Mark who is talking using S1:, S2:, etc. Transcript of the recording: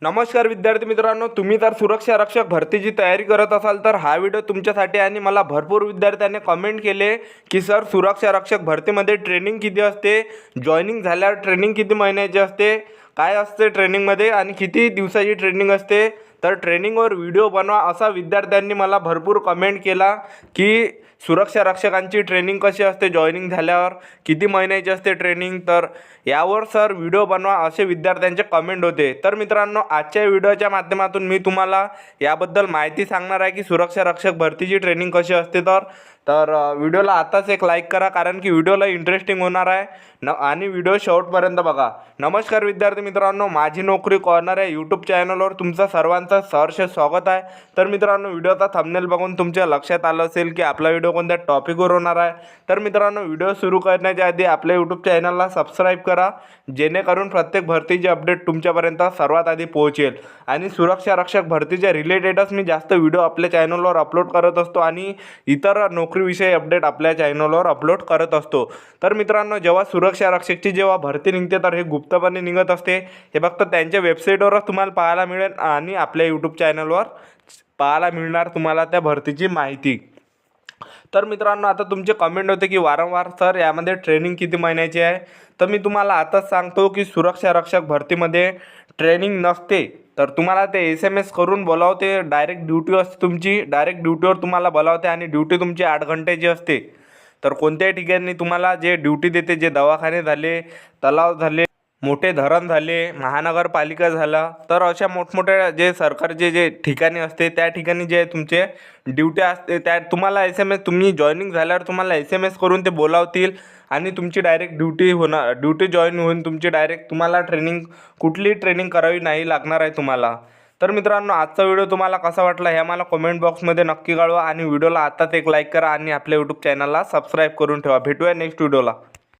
S1: नमस्कार विद्यार्थी मित्रांनो, तुम्ही जर सुरक्षा रक्षक भरतीची तयारी करत असाल तर हा व्हिडिओ तुमच्यासाठी आणि मला भरपूर विद्यार्थ्यांनी कमेंट केले की सर सुरक्षा रक्षक भरतीमध्ये ट्रेनिंग किती असते, जॉईनिंग झाल्यावर ट्रेनिंग किती महिन्याची असते, काय असते ट्रेनिंगमध्ये आणि किती दिवसाची ट्रेनिंग असते, तर ट्रेनिंगवर व्हिडिओ बनवा असा विद्यार्थ्यांनी मला भरपूर कमेंट केला की सुरक्षा रक्षकांची ट्रेनिंग कशी असते, जॉईनिंग झाल्यावर किती महिन्याची असते ट्रेनिंग, तर यावर सर व्हिडिओ बनवा असे विद्यार्थ्यांचे कमेंट होते। तर मित्रांनो, आजच्या व्हिडिओच्या माध्यमातून मी तुम्हाला याबद्दल माहिती सांगणार आहे की सुरक्षा रक्षक भरतीची ट्रेनिंग कशी असते। तर व्हिडिओला आताच एक लाईक करा, कारण की व्हिडिओला इंटरेस्टिंग होणार आहे आणि व्हिडिओ शेवटपर्यंत बघा। नमस्कार विद्यार्थी मित्रांनो, माझी नोकरी कॉर्नर या यूट्यूब चॅनलवर तुमचं सर्वांचं सहर्ष स्वागत आहे। तर मित्रांनो, व्हिडिओचा थंबनेल बघून तुमच्या लक्षात आलं असेल की आपला व्हिडिओ कोणत्या टॉपिकवर होणार आहे। तर मित्रांनो, व्हिडिओ सुरू करण्याच्या आधी आपल्या यूट्यूब चॅनलला सबस्क्राईब करा, जेणेकरून प्रत्येक भरतीची अपडेट तुमच्यापर्यंत सर्वात आधी पोहोचेल। आणि सुरक्षा रक्षक भरतीच्या रिलेटेडच मी जास्त व्हिडिओ आपल्या चॅनलवर अपलोड करत असतो आणि इतर नोकरीविषयी अपडेट आपल्या चॅनलवर अपलोड करत असतो। तर मित्रांनो, जेव्हा सुरक्षा रक्षकची जेव्हा भरती निघते तर हे गुप्तपणे निघत असते, हे फक्त त्यांच्या वेबसाईटवरच तुम्हाला पाहायला मिळेल आणि आपल्या यूट्यूब चॅनलवर पाहायला मिळणार तुम्हाला त्या भरतीची माहिती। तर मित्रांनो, आता तुमचे कमेंट होते की वारंवार सर यामध्ये ट्रेनिंग किती महिन्याची आहे, तर मी तुम्हाला आताच सांगतो की सुरक्षा रक्षक भरतीमध्ये ट्रेनिंग नसते। तर तुम्हाला ते SMS करून बोलावते, डायरेक्ट ड्युटी असते तुमची, डायरेक्ट ड्युटीवर तुम्हाला बोलावते आणि ड्युटी तुमची 8 घंटेची असते। तर कोणत्याही ठिकाणी तुम्हाला जे ड्युटी देते, जे दवाखाने झाले, तलाव झाले, मोठे धरण झाले, महानगरपालिका झाला, तर अशा मोठमोठ्या जे सरकारचे जे ठिकाणी असते त्या ठिकाणी जे तुमचे ड्युटी असते त्या तुम्हाला SMS, तुम्ही जॉईनिंग झाल्यावर तुम्हाला SMS करून ते बोलावतील आणि तुमची डायरेक्ट ड्युटी होणार, ड्युटी जॉईन होऊन तुमची डायरेक्ट तुम्हाला कुठलीही ट्रेनिंग करावी नाही लागणार आहे तुम्हाला। तर मित्रांनो, आजचा व्हिडिओ तुम्हाला कसा वाटला हे मला कमेंट बॉक्समध्ये नक्की कळवा आणि व्हिडिओला आताच एक लाईक करा आणि आपल्या यूट्यूब चॅनलला सबस्क्राईब करून ठेवा। भेटूया नेक्स्ट व्हिडिओला।